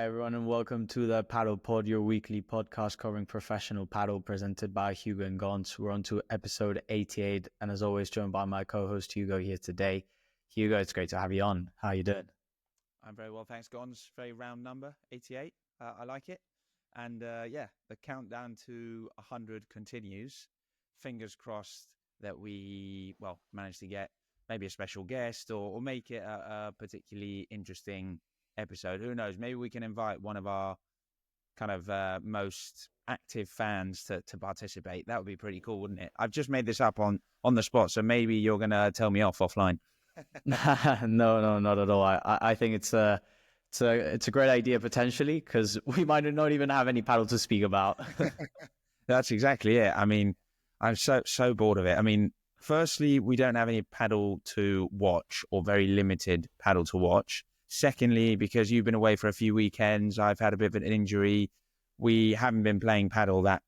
Hi, everyone, and welcome to the Paddle Pod, your weekly podcast covering professional paddle, presented by Hugo and Gonz. We're on to episode 88, and as always, joined by my co-host Hugo here today. Hugo, it's great to have you on. How are you doing? I'm very well, thanks, Gonz. Very round number, 88. I like it. And the countdown to 100 continues. Fingers crossed that we, manage to get maybe a special guest or make it a particularly interesting episode. Who knows? Maybe we can invite one of our kind of most active fans to participate. That would be pretty cool, wouldn't it? I've just made this up on the spot, so maybe you're going to tell me off offline. No, not at all. I think it's a great idea potentially, because we might not even have any paddle to speak about. That's exactly it. I mean, I'm so bored of it. I mean, firstly, we don't have any paddle to watch, or very limited paddle to watch. Secondly, because you've been away for a few weekends, I've had a bit of an injury. We haven't been playing paddle that,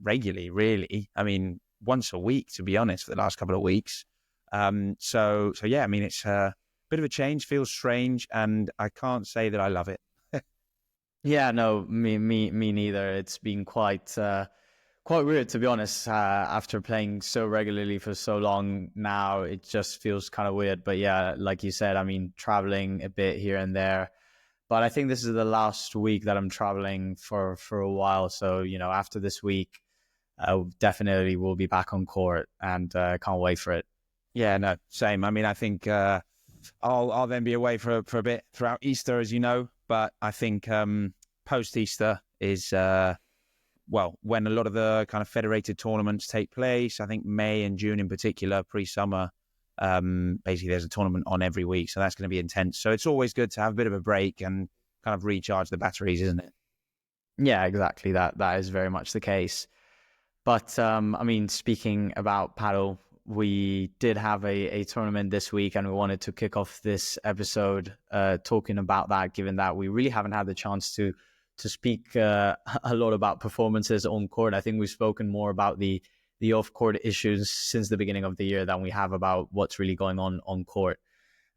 regularly, really. I mean, once a week, to be honest, for the last couple of weeks. So yeah, I mean, it's a bit of a change, feels strange, and I can't say that I love it. Yeah, no, me neither. It's been quite weird, to be honest. After playing so regularly for so long now, it just feels kind of weird. But yeah, like you said, I mean, traveling a bit here and there. But I think this is the last week that I'm traveling for a while. So, after this week, definitely will be back on court, and can't wait for it. Yeah, no, same. I mean, I think I'll then be away for a bit throughout Easter, as you know. But I think post-Easter is... when a lot of the kind of federated tournaments take place. I think May and June in particular, pre-summer, basically there's a tournament on every week. So that's going to be intense. So it's always good to have a bit of a break and kind of recharge the batteries, isn't it? Yeah, exactly. That is very much the case. But, I mean, speaking about paddle, we did have a tournament this week, and we wanted to kick off this episode talking about that, given that we really haven't had the chance to speak a lot about performances on court. I think we've spoken more about the off-court issues since the beginning of the year than we have about what's really going on court.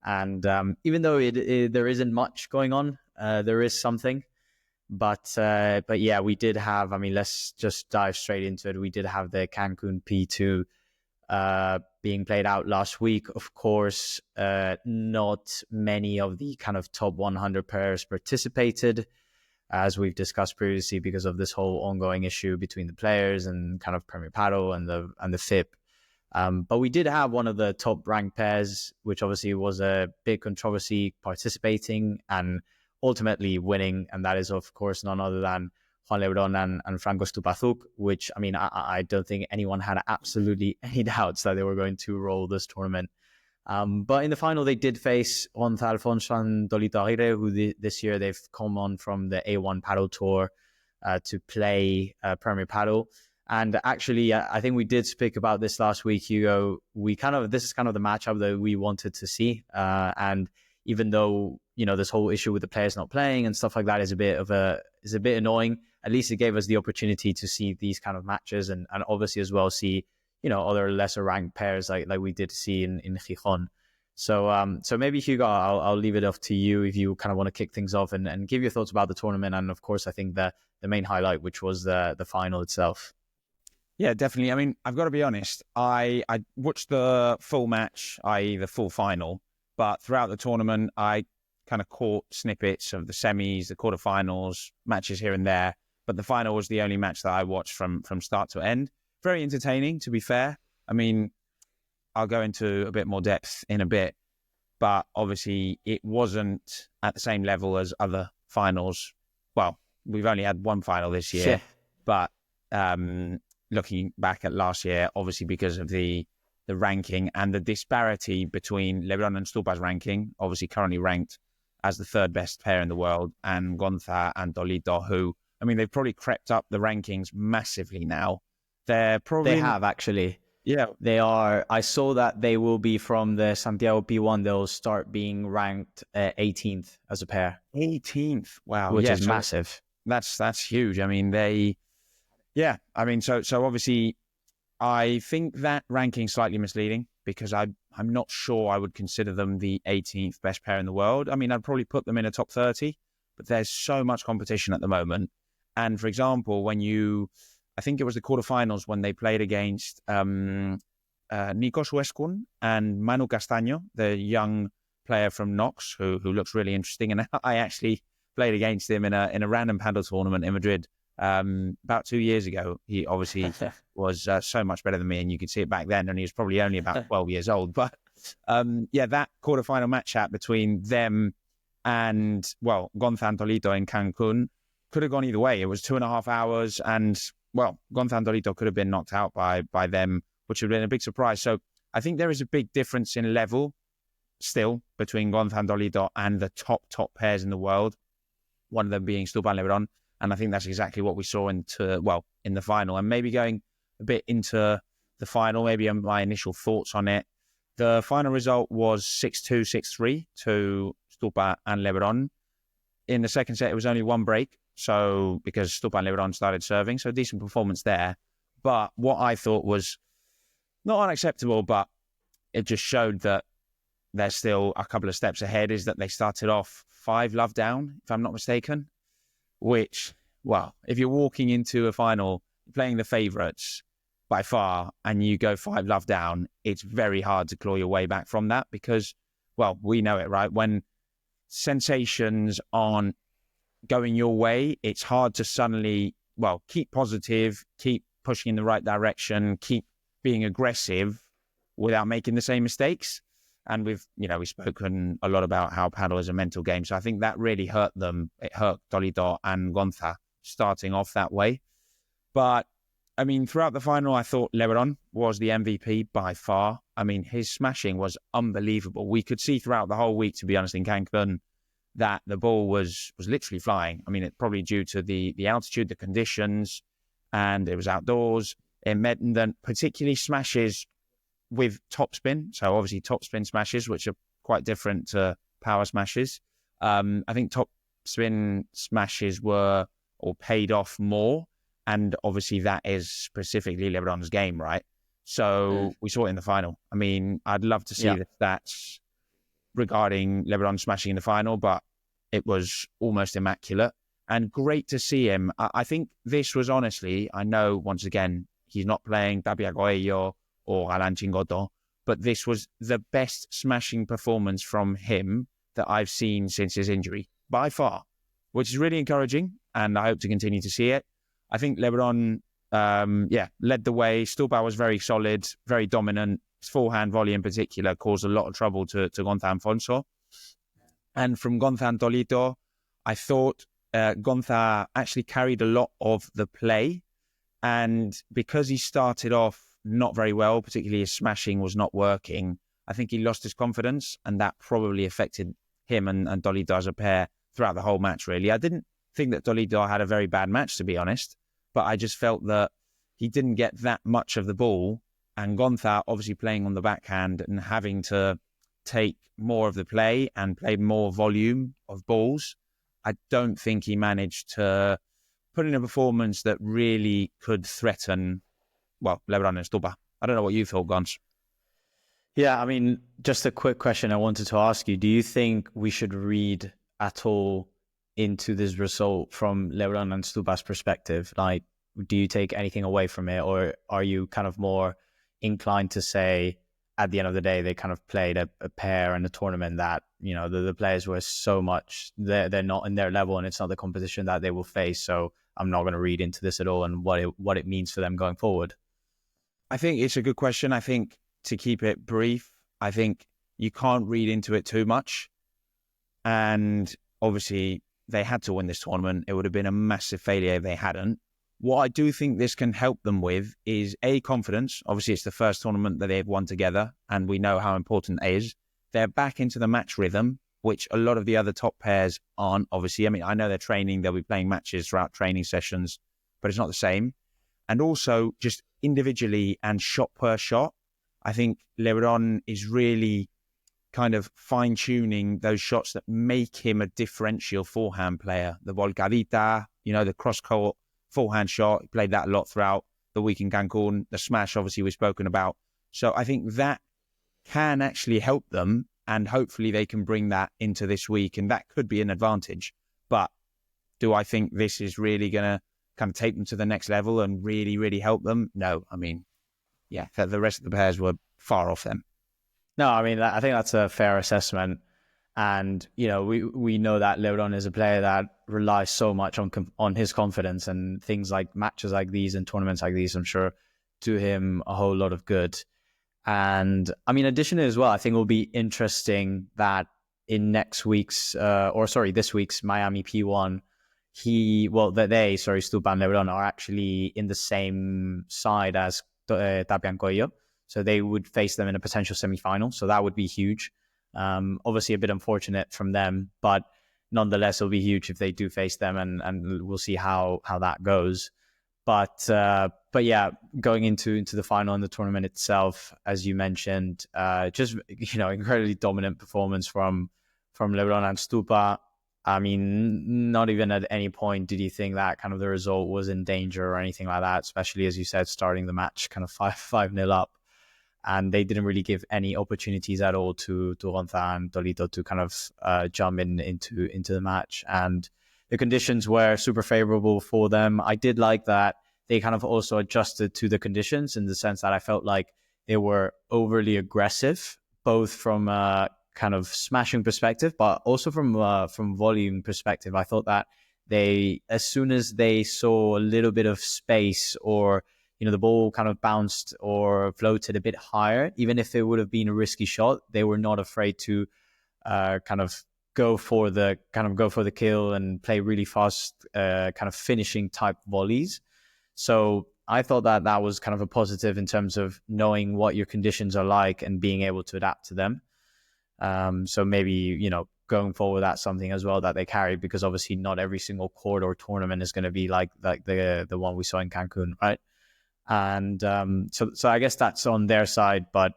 And even though there isn't much going on, there is something. But yeah, we did have, I mean, let's just dive straight into it. We did have the CANCUN P2 being played out last week. Of course, not many of the kind of top 100 pairs participated, as we've discussed previously, because of this whole ongoing issue between the players and kind of Premier Padel and the FIP. But we did have one of the top ranked pairs, which obviously was a big controversy, participating and ultimately winning. And that is, of course, none other than Juan Lebrón and Franco Stupaczuk, which, I mean, I don't think anyone had absolutely any doubts that they were going to roll this tournament. But in the final, they did face Alfonso and Tolito Aguirre, who this year they've come on from the A1 Paddle Tour to play Premier Padel. And actually, I think we did speak about this last week, Hugo. This is kind of the matchup that we wanted to see. And even though, this whole issue with the players not playing and stuff like that is a bit annoying, at least it gave us the opportunity to see these kind of matches and obviously as well see other lesser ranked pairs like we did see in Gijón. So maybe, Hugo, I'll leave it up to you if you kind of want to kick things off and give your thoughts about the tournament. And of course, I think the main highlight, which was the final itself. Yeah, definitely. I mean, I've got to be honest. I watched the full match, i.e. the full final, but throughout the tournament, I kind of caught snippets of the semis, the quarterfinals, matches here and there. But the final was the only match that I watched from start to end. Very entertaining, to be fair. I mean, I'll go into a bit more depth in a bit, but obviously it wasn't at the same level as other finals. Well, we've only had one final this year, but looking back at last year, obviously because of the ranking and the disparity between Lebrón and Stupa's ranking, obviously currently ranked as the third best pair in the world, and Gonzalo and Tolito, who, I mean, they've probably crept up the rankings massively now. They have actually. Yeah. They are. I saw that they will be from the Santiago P1. They'll start being ranked 18th as a pair. 18th. Wow. Which is massive. That's huge. I mean, so obviously I think that ranking's slightly misleading, because I'm not sure I would consider them the 18th best pair in the world. I mean, I'd probably put them in a top 30, but there's so much competition at the moment. And for example, I think it was the quarterfinals when they played against Nikos Weskun and Manu Castaño, the young player from Knox, who looks really interesting. And I actually played against him in a random paddle tournament in Madrid about 2 years ago. He obviously was so much better than me, and you could see it back then, and he was probably only about 12 years old. But that quarterfinal matchup between them and, Gonzalo and Tolito in Cancun could have gone either way. It was 2.5 hours, and, Gonzalo and Tolito could have been knocked out by them, which would have been a big surprise. So I think there is a big difference in level still between Gonzalo and Tolito and the top pairs in the world, one of them being Stupa and Lebron. And I think that's exactly what we saw in the final. And maybe going a bit into the final, maybe my initial thoughts on it. The final result was 6-2, 6-3 to Stupa and Lebron. In the second set, it was only one break. So because Stupa and Lebron started serving, so decent performance there. But what I thought was not unacceptable, but it just showed that they're still a couple of steps ahead, is that they started off 5-love down, if I'm not mistaken. Which, if you're walking into a final, playing the favourites by far, and you go 5-love down, it's very hard to claw your way back from that because, we know it, right? When sensations aren't going your way, it's hard to suddenly, keep positive, keep pushing in the right direction, keep being aggressive without making the same mistakes. And we've spoken a lot about how paddle is a mental game. So I think that really hurt them. It hurt Tolito and Gonza starting off that way. But, throughout the final, I thought Lebrón was the MVP by far. His smashing was unbelievable. We could see throughout the whole week, to be honest, in Cancun, that the ball was literally flying. It's probably due to the altitude, the conditions, and it was outdoors. It meant that particularly smashes with topspin, so obviously topspin smashes, which are quite different to power smashes. I think topspin smashes paid off more, and obviously that is specifically Lebron's game, right? So we saw it in the final. I'd love to see the stats regarding Lebron smashing in the final, but it was almost immaculate and great to see him. I think this was honestly, I know once again, he's not playing Tapia Coelho or Alan Chingoto, but this was the best smashing performance from him that I've seen since his injury, by far, which is really encouraging, and I hope to continue to see it. I think Lebron, led the way. Stupa was very solid, very dominant. His forehand volley in particular caused a lot of trouble to Gonzalo Alfonso. And from Gonzalo and Tolito, I thought Gonzalo actually carried a lot of the play, and because he started off not very well, particularly his smashing was not working, I think he lost his confidence, and that probably affected him and Tolito as a pair throughout the whole match, really. I didn't think that Tolito had a very bad match, to be honest, but I just felt that he didn't get that much of the ball, and Gonzalo obviously playing on the backhand and having to take more of the play and play more volume of balls, I don't think he managed to put in a performance that really could threaten Lebron and Stupa. I don't know what you thought, Gons. Yeah, just a quick question I wanted to ask you. Do you think we should read at all into this result from Lebron and Stupa's perspective? Like, do you take anything away from it, or are you kind of more inclined to say at the end of the day they kind of played a pair in a tournament that, the players were so much, they're not in their level and it's not the competition that they will face, so I'm not going to read into this at all and what it means for them going forward? I think it's a good question. I think to keep it brief, I think you can't read into it too much. And obviously they had to win this tournament. It would have been a massive failure if they hadn't. What I do think this can help them with is confidence. Obviously it's the first tournament that they've won together, and we know how important it is. They're back into the match rhythm, which a lot of the other top pairs aren't, obviously. I know they're training, they'll be playing matches throughout training sessions, but it's not the same. And also just individually and shot per shot, I think Lebrón is really kind of fine-tuning those shots that make him a differential forehand player. The volcadita, the cross-court forehand shot, he played that a lot throughout the week in Cancun. The smash, obviously, we've spoken about. So I think that can actually help them, and hopefully they can bring that into this week, and that could be an advantage. But do I think this is really going to kind of take them to the next level and really, really help them? No. I mean, yeah, the rest of the pairs were far off them. No, I mean, I think that's a fair assessment. And, we know that Lebrón is a player that relies so much on his confidence, and things like matches like these and tournaments like these, I'm sure, do him a whole lot of good. And I mean, additionally as well, I think it will be interesting that in this week's Miami P1, Stupa and Lebrón are actually in the same side as Tapia and Coello. So they would face them in a potential semi-final. So that would be huge. Obviously a bit unfortunate from them, but nonetheless, it'll be huge if they do face them, and we'll see how that goes. But yeah, going into the final and the tournament itself, as you mentioned, just incredibly dominant performance from Lebrón and Stupa. I mean, not even at any point did you think that kind of the result was in danger or anything like that, especially as you said, starting the match kind of 5-0 up. And they didn't really give any opportunities at all to Gonzalo and Tolito to kind of jump into the match. And the conditions were super favorable for them. I did like that they kind of also adjusted to the conditions, in the sense that I felt like they were overly aggressive, both from a kind of smashing perspective, but also from volume perspective. I thought that they, as soon as they saw a little bit of space, or the ball kind of bounced or floated a bit higher, even if it would have been a risky shot, they were not afraid to kind of go for the kill and play really fast, kind of finishing type volleys. So I thought that was kind of a positive in terms of knowing what your conditions are like and being able to adapt to them. So maybe, going forward, that's something as well that they carry, because obviously not every single court or tournament is going to be like the one we saw in Cancun, right? And so I guess that's on their side, but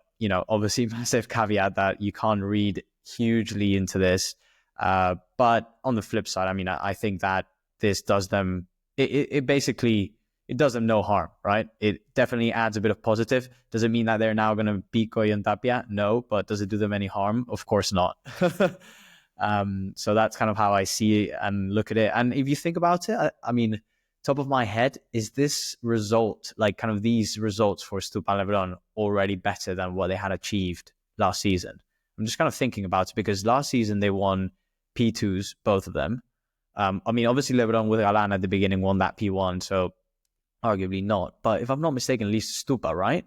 obviously massive caveat that you can't read hugely into this. But on the flip side, I mean, I think that this does them, it basically, it does them no harm, right? It definitely adds a bit of positive. Does it mean that they're now going to beat Coello and Tapia? No, but does it do them any harm? Of course not. So that's kind of how I see it and look at it. And if you think about it, I mean, top of my head, is this result, like kind of these results for Stupa and Lebrón, already better than what they had achieved last season? I'm just kind of thinking about it, because last season they won P2s, both of them. I mean, obviously Lebrón with Galan at the beginning won that P1, so arguably not. But if I'm not mistaken, at least Stupa, right?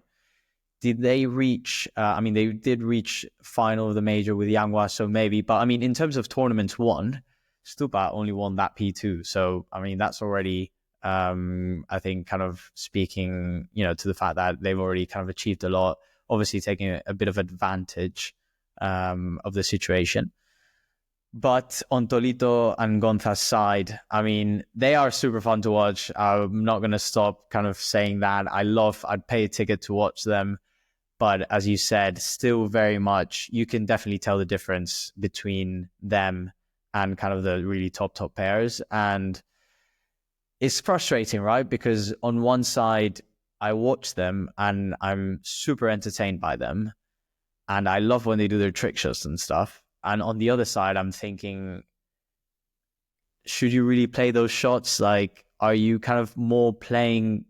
Did they reach, they did reach final of the major with Yanghua, so maybe. But I mean, in terms of tournaments won, Stupa only won that P2. So, I mean, that's already, I think, kind of speaking, to the fact that they've already kind of achieved a lot, obviously taking a bit of advantage of the situation. But on Tolito and Gonza's side, I mean, they are super fun to watch. I'm not going to stop kind of saying that. I'd pay a ticket to watch them. But as you said, still very much, you can definitely tell the difference between them and kind of the really top pairs. And it's frustrating, right? Because on one side, I watch them and I'm super entertained by them. And I love when they do their trick shots and stuff. And on the other side, I'm thinking, should you really play those shots? Like, are you kind of more playing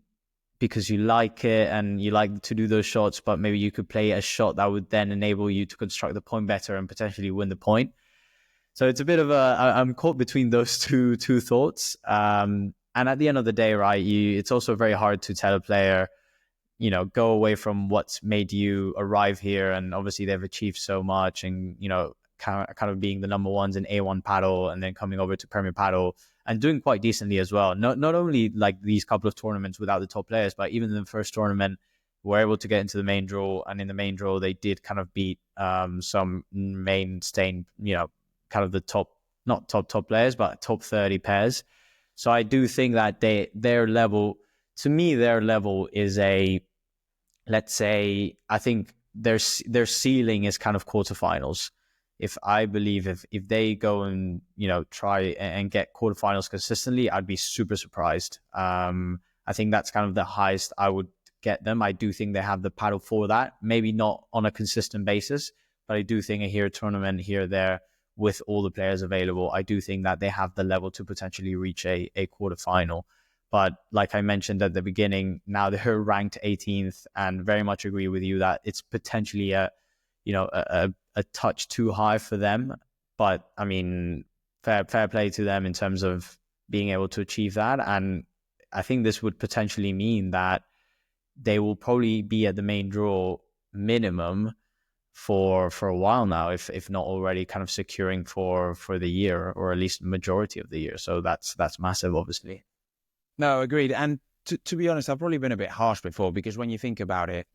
because you like it and you like to do those shots, but maybe you could play a shot that would then enable you to construct the point better and potentially win the point? So it's a bit of I'm caught between those two thoughts. And at the end of the day, right, it's also very hard to tell a player, go away from what's made you arrive here. And obviously they've achieved so much, and, kind of being the number ones in A1 paddle, and then coming over to Premier Padel and doing quite decently as well. Not only like these couple of tournaments without the top players, but even in the first tournament, were able to get into the main draw. And in the main draw, they did kind of beat some mainstay, kind of the not top players, but top 30 pairs. So I do think that their level, to me, their level is let's say, I think their ceiling is kind of quarterfinals. If I believe if they go and, try and get quarterfinals consistently, I'd be super surprised. I think that's kind of the highest I would get them. I do think they have the paddle for that. Maybe not on a consistent basis, but I do think a tournament here or there with all the players available, I do think that they have the level to potentially reach a quarterfinal. But like I mentioned at the beginning, now they're ranked 18th, and very much agree with you that it's potentially a touch too high for them. But I mean, fair play to them in terms of being able to achieve that. And I think this would potentially mean that they will probably be at the main draw minimum for a while now, if not already kind of securing for the year, or at least majority of the year. So that's massive, obviously. No, agreed. And to be honest, I've probably been a bit harsh before, because when you think about it,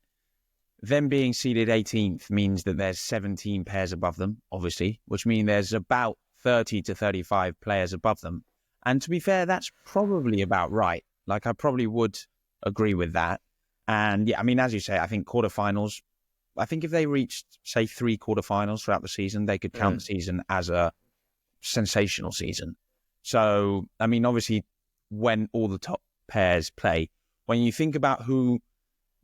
them being seeded 18th means that there's 17 pairs above them, obviously, which means there's about 30 to 35 players above them. And to be fair, that's probably about right. Like, I probably would agree with that. And yeah, I mean, as you say, I think quarterfinals, I think if they reached, say, 3 quarterfinals throughout the season, they could count the season as a sensational season. So, I mean, obviously, when all the top pairs play, when you think about who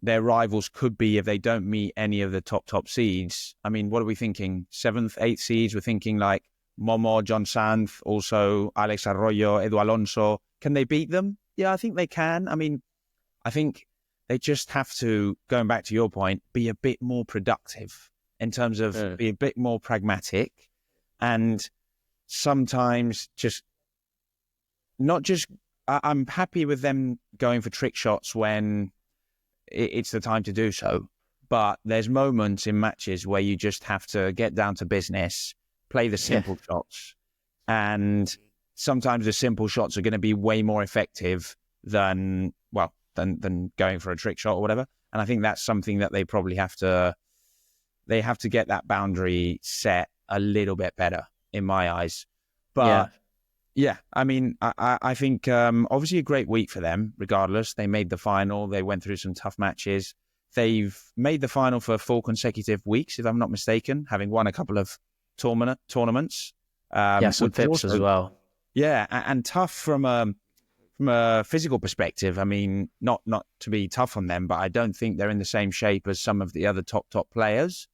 their rivals could be if they don't meet any of the top seeds, I mean, what are we thinking? 7th, 8th seeds? We're thinking like Momo, John Sanz, also Alex Arroyo, Edu Alonso. Can they beat them? Yeah, I think they can. I mean, I think they just have to, going back to your point, be a bit more productive in terms of be a bit more pragmatic, and sometimes just not just, I'm happy with them going for trick shots when it's the time to do so. But there's moments in matches where you just have to get down to business, play the simple shots. And sometimes the simple shots are going to be way more effective than going for a trick shot or whatever. And I think that's something that they probably have to get that boundary set a little bit better in my eyes. But yeah, I mean, I think obviously a great week for them, regardless. They made the final. They went through some tough matches. They've made the final for 4 consecutive weeks, if I'm not mistaken, having won a couple of tournaments. Some pips as well. Yeah, and tough from a physical perspective. I mean, not to be tough on them, but I don't think they're in the same shape as some of the other top players.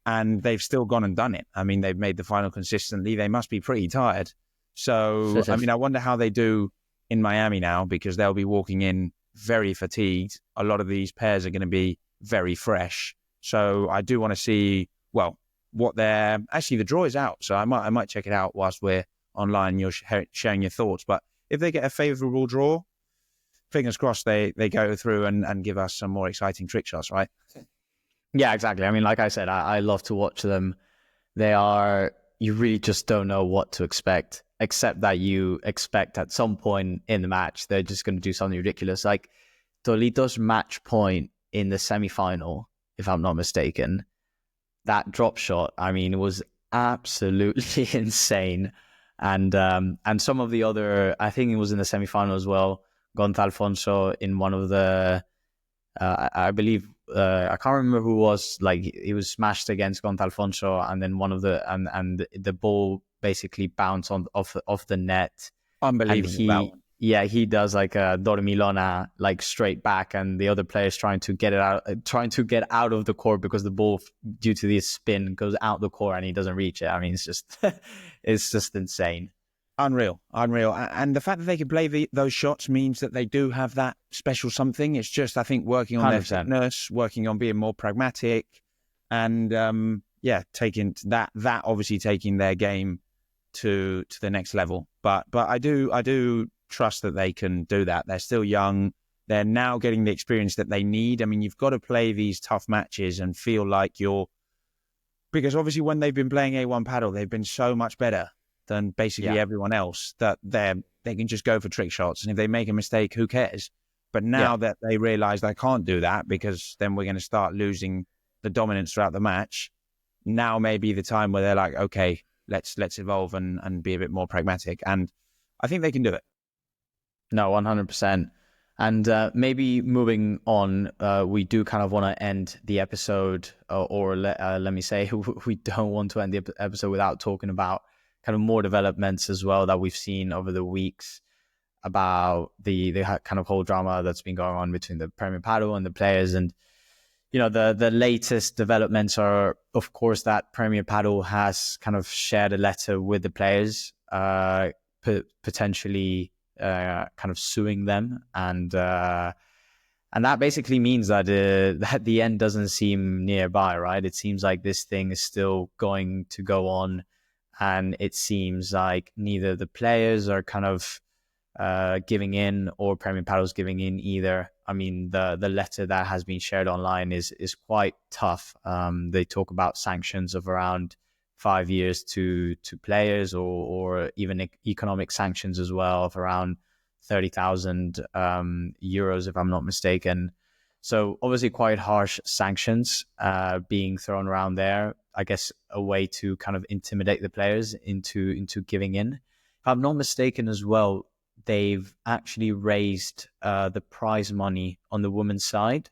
And they've still gone and done it. I mean, they've made the final consistently. They must be pretty tired. So, I mean, I wonder how they do in Miami now, because they'll be walking in very fatigued. A lot of these pairs are going to be very fresh. So I do want to see, what they're... Actually, the draw is out, so I might check it out whilst we're online. You're sharing your thoughts. But if they get a favourable draw, fingers crossed they go through and give us some more exciting trick shots, right? Yeah, exactly. I mean, like I said, I love to watch them. You really just don't know what to expect, except that you expect at some point in the match, they're just going to do something ridiculous. Like Tolito's match point in the semi-final, if I'm not mistaken, that drop shot, I mean, it was absolutely insane. And some of the other, I think it was in the semi-final as well, Gonzalo Alfonso in one of the, I believe, I can't remember who was, like, he was smashed against Gonzalo Alfonso, and then one of the, and the ball basically bounced off the net. Unbelievable. He does like a Dormilona, like straight back, and the other player is trying to get out of the court because the ball, due to this spin, goes out the court and he doesn't reach it. I mean, it's just insane. Unreal. And the fact that they can play those shots means that they do have that special something. It's just, I think, working on 100%. Their fitness, working on being more pragmatic, and taking that obviously taking their game to the next level. But I do trust that they can do that. They're still young. They're now getting the experience that they need. I mean, you've got to play these tough matches and feel like because obviously when they've been playing A1 paddle, they've been so much better than basically everyone else, that they can just go for trick shots. And if they make a mistake, who cares? But now that they realize they can't do that, because then we're going to start losing the dominance throughout the match, now may be the time where they're like, okay, let's evolve and be a bit more pragmatic. And I think they can do it. No, 100%. And maybe moving on, we do kind of want to end the episode, or let me say, we don't want to end the episode without talking about kind of more developments as well that we've seen over the weeks about the kind of whole drama that's been going on between the Premier Padel and the players. And the latest developments are, of course, that Premier Padel has kind of shared a letter with the players, potentially kind of suing them, and that basically means that that the end doesn't seem nearby, right? It seems like this thing is still going to go on, and it seems like neither the players are kind of giving in, or Premier Padel's giving in either. I mean, the letter that has been shared online is quite tough. They talk about sanctions of around 5 years to players, or even economic sanctions as well of around 30,000 euros, if I'm not mistaken. So obviously quite harsh sanctions being thrown around there. I guess a way to kind of intimidate the players into giving in. If I'm not mistaken as well, they've actually raised the prize money on the women's side.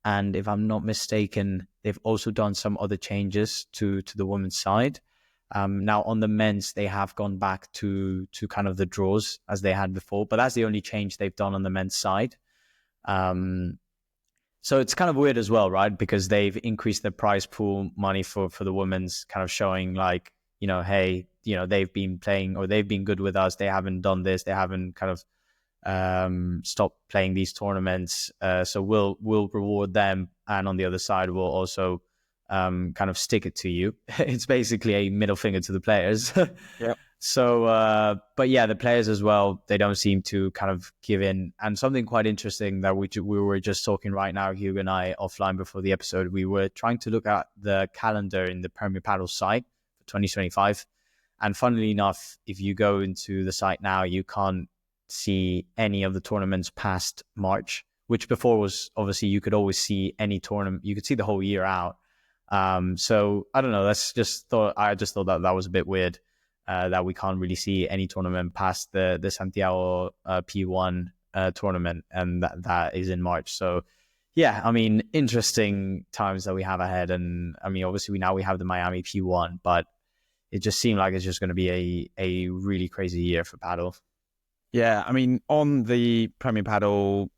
And if I'm not mistaken, they've also done some other changes to the women's side. Now on the men's, they have gone back to kind of the draws as they had before, but that's the only change they've done on the men's side. So it's kind of weird as well, right? Because they've increased the prize pool money for the women's, kind of showing like, hey, they've been playing, or they've been good with us. They haven't done this. They haven't kind of stopped playing these tournaments. So we'll reward them. And on the other side, we'll also kind of stick it to you. It's basically a middle finger to the players. Yep. So, but yeah, the players as well, they don't seem to kind of give in. And something quite interesting that we were just talking right now, Hugo and I, offline before the episode, we were trying to look at the calendar in the Premier Padel site for 2025. And funnily enough, if you go into the site now, you can't see any of the tournaments past March, which before was obviously you could always see any tournament. You could see the whole year out. So I don't know. I just thought that was a bit weird. That we can't really see any tournament past the Santiago P1 tournament, and that is in March. So yeah, I mean, interesting times that we have ahead. And I mean, obviously we have the Miami P1, but it just seemed like it's just going to be a really crazy year for paddle. Yeah, I mean, on the Premier Padel,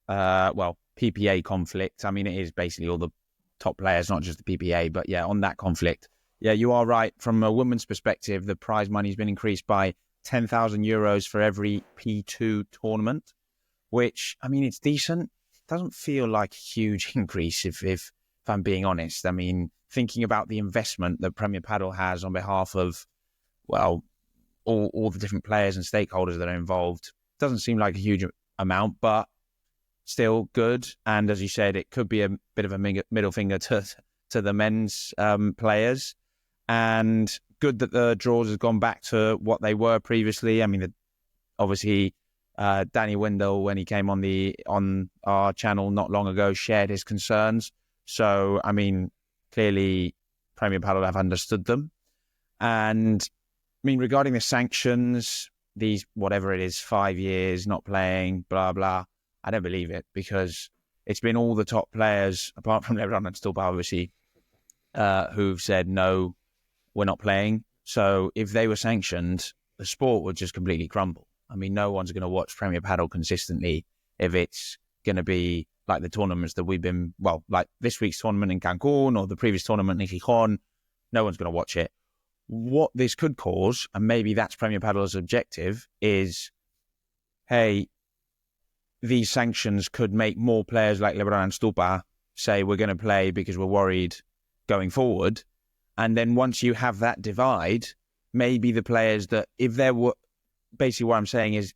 PPA conflict, I mean, it is basically all the top players, not just the PPA, but yeah, on that conflict. Yeah, you are right. From a woman's perspective, the prize money has been increased by 10,000 euros for every P2 tournament, which, I mean, it's decent. It doesn't feel like a huge increase if I'm being honest. I mean, thinking about the investment that Premier Padel has on behalf of, well, all the different players and stakeholders that are involved, doesn't seem like a huge amount, but still good. And as you said, it could be a bit of a middle finger to the men's players. And good that the draws has gone back to what they were previously. I mean, obviously, Danny Wendell, when he came on our channel not long ago, shared his concerns. So, I mean, clearly, Premier Padel have understood them. And I mean, regarding the sanctions, these whatever it is, 5 years not playing, blah blah, I don't believe it, because it's been all the top players, apart from Lebrón and STUPA, obviously, who've said no. We're not playing. So if they were sanctioned, the sport would just completely crumble. I mean, no one's going to watch Premier Padel consistently if it's going to be like the tournaments that we've been, well, like this week's tournament in Cancun or the previous tournament in Gijón. No one's going to watch it. What this could cause, and maybe that's Premier Padel's objective, is, hey, these sanctions could make more players like Lebrón and STUPA say we're going to play because we're worried going forward. And then once you have that divide, maybe the players that, if there were, basically what I'm saying is,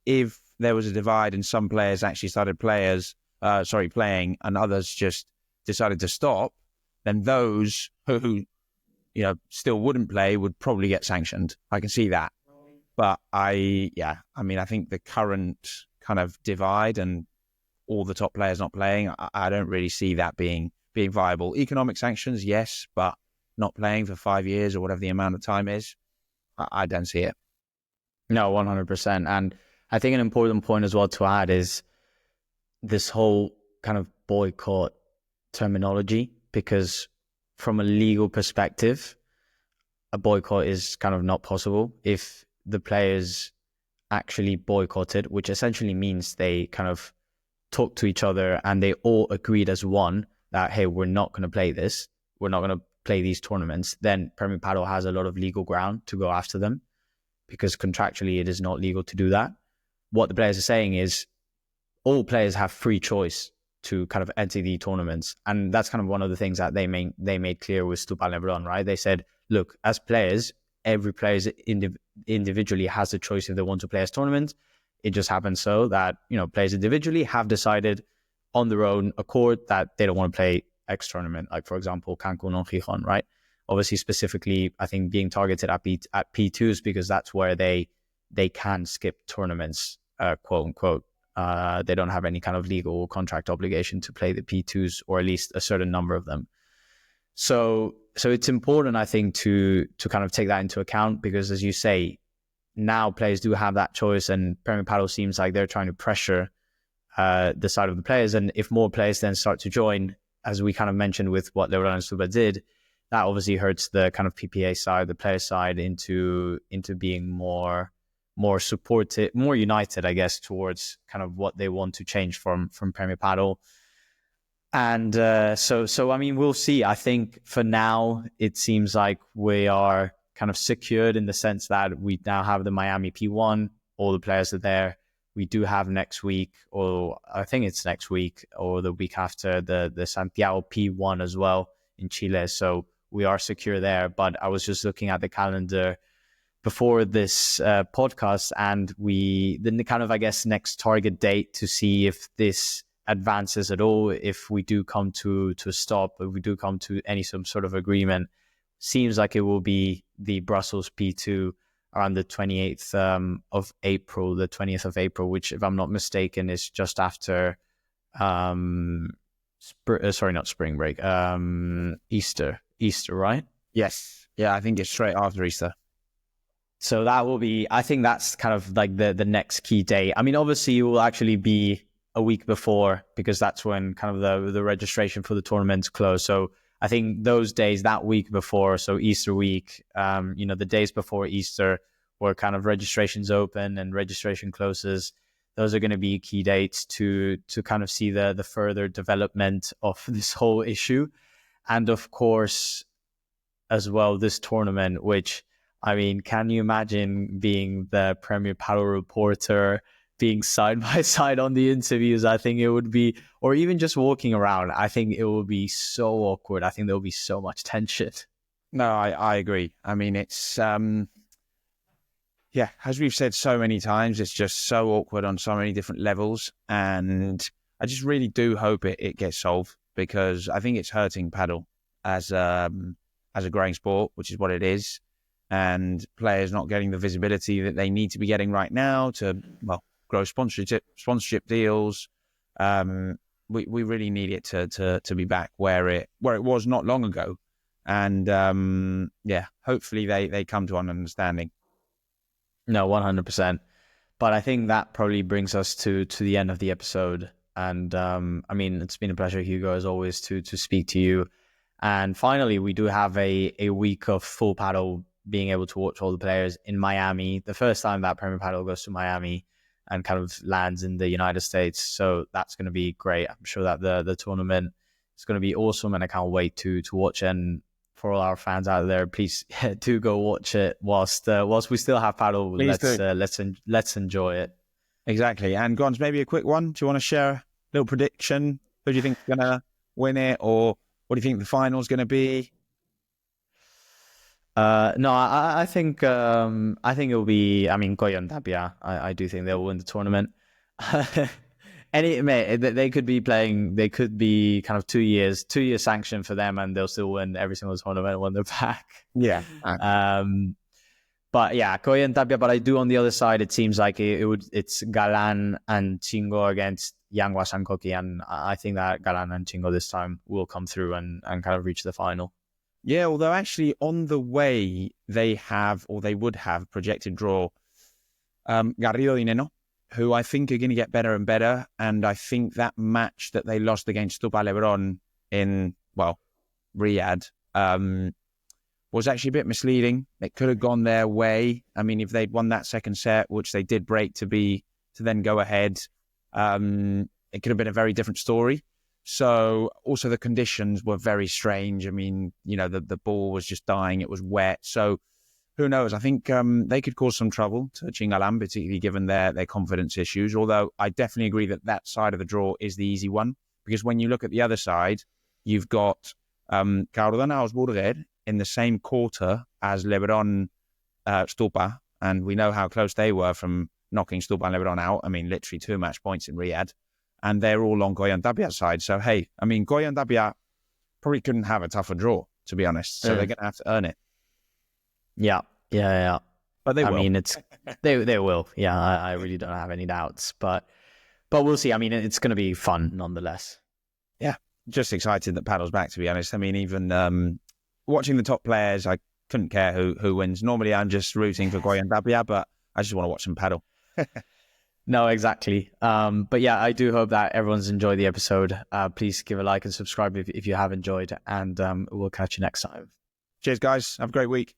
if there was a divide and some players actually started playing and others just decided to stop, then those who still wouldn't play would probably get sanctioned. I can see that. But I think the current kind of divide and all the top players not playing, I don't really see that being viable. Economic sanctions, yes, but not playing for 5 years or whatever the amount of time is, I don't see it. No, 100%. And I think an important point as well to add is this whole kind of boycott terminology, because from a legal perspective, a boycott is kind of not possible. If the players actually boycotted, which essentially means they kind of talked to each other and they all agreed as one that, hey, we're not going to play this, we're not going to play these tournaments, then Premier Padel has a lot of legal ground to go after them, because contractually it is not legal to do that. What the players are saying is all players have free choice to kind of enter the tournaments. And that's kind of one of the things that they made clear with Stupa and Lebrón, right? They said, look, as players, every player individually has the choice if they want to play as tournaments. It just happens so that, players individually have decided on their own accord that they don't want to play X tournament, like, for example, Cancun or Gijon, right? Obviously, specifically, I think being targeted at P2s because that's where they can skip tournaments, quote unquote. They don't have any kind of legal contract obligation to play the P2s, or at least a certain number of them. So it's important, I think, to kind of take that into account, because, as you say, now players do have that choice, and Premier Padel seems like they're trying to pressure the side of the players. And if more players then start to join, as we kind of mentioned with what Lebrón and Stupa did, that obviously hurts the kind of PPA side, the player side, into being more supportive, more united, I guess, towards kind of what they want to change from Premier Padel. And so I mean, we'll see. I think for now, it seems like we are kind of secured in the sense that we now have the Miami P1, all the players are there. We do have next week, or I think it's next week or the week after, the Santiago P1 as well in Chile. So we are secure there. But I was just looking at the calendar before this podcast, and the kind of, I guess, next target date to see if this advances at all, if we do come to a stop, if we do come to some sort of agreement, seems like it will be the Brussels P2 around the 28th of April, the 20th of April, which, if I'm not mistaken, is just after not spring break, Easter, right? Yes. Yeah, I think it's straight after Easter. So that will be, I think that's kind of like the next key day. I mean, obviously it will actually be a week before, because that's when kind of the registration for the tournaments close. So I think those days, that week before, so Easter week, the days before Easter, where kind of registrations open and registration closes, those are going to be key dates to kind of see the further development of this whole issue. And of course, as well, this tournament, which, I mean, can you imagine being the Premier Padel reporter, being side by side on the interviews? I think it would be, or even just walking around, I think it would be so awkward. I think there will be so much tension. No, I agree. I mean, it's, as we've said so many times, it's just so awkward on so many different levels. And I just really do hope it gets solved, because I think it's hurting padel as a growing sport, which is what it is. And players not getting the visibility that they need to be getting right now to, grow sponsorship deals. We really need it to be back where it was not long ago. And hopefully they come to an understanding. No, 100%. But I think that probably brings us to the end of the episode. And I mean, it's been a pleasure, Hugo, as always, to speak to you. And finally, we do have a week of full padel, being able to watch all the players in Miami. The first time that Premier Padel goes to Miami and kind of lands in the United States. So that's going to be great. I'm sure that the tournament is going to be awesome, and I can't wait to watch. And for all our fans out there, please do go watch it whilst we still have padel. Let's enjoy it. Exactly. And Gons, maybe a quick one. Do you want to share a little prediction? Who do you think is going to win it, or what do you think the final is going to be? No, I think it will be, I mean, Goya and Tapia. I do think they'll win the tournament. They could be playing, they could be kind of 2 years sanction for them, and they'll still win every single tournament when they're back. Yeah. But yeah, Goya and Tapia. But I do, on the other side, it seems like it's Galan and Chingo against Yanguas and Koki, and I think that Galan and Chingo this time will come through and kind of reach the final. Yeah, although actually on the way they would have projected draw Garrido Dineno, who I think are going to get better and better. And I think that match that they lost against Stupa Lebron in, Riyadh, was actually a bit misleading. It could have gone their way. I mean, if they'd won that second set, which they did break to then go ahead, it could have been a very different story. So also the conditions were very strange. I mean, the ball was just dying. It was wet. So who knows? I think they could cause some trouble to Chingalan, particularly given their confidence issues. Although I definitely agree that side of the draw is the easy one. Because when you look at the other side, you've got Aguirre in the same quarter as Lebron Stupa. And we know how close they were from knocking Stupa and Lebrón out. I mean, literally 2 match points in Riyadh. And they're all on Goyan Dabia's side. So, hey, I mean, Goyan Dabia probably couldn't have a tougher draw, to be honest. So they're going to have to earn it. Yeah. But they will. I mean, they will. Yeah, I really don't have any doubts. But we'll see. I mean, it's going to be fun nonetheless. Yeah, just excited that padel's back, to be honest. I mean, even watching the top players, I couldn't care who wins. Normally, I'm just rooting for Goyan Dabia, but I just want to watch some padel. No, exactly. But yeah, I do hope that everyone's enjoyed the episode. Please give a like and subscribe if you have enjoyed, and we'll catch you next time. Cheers, guys. Have a great week.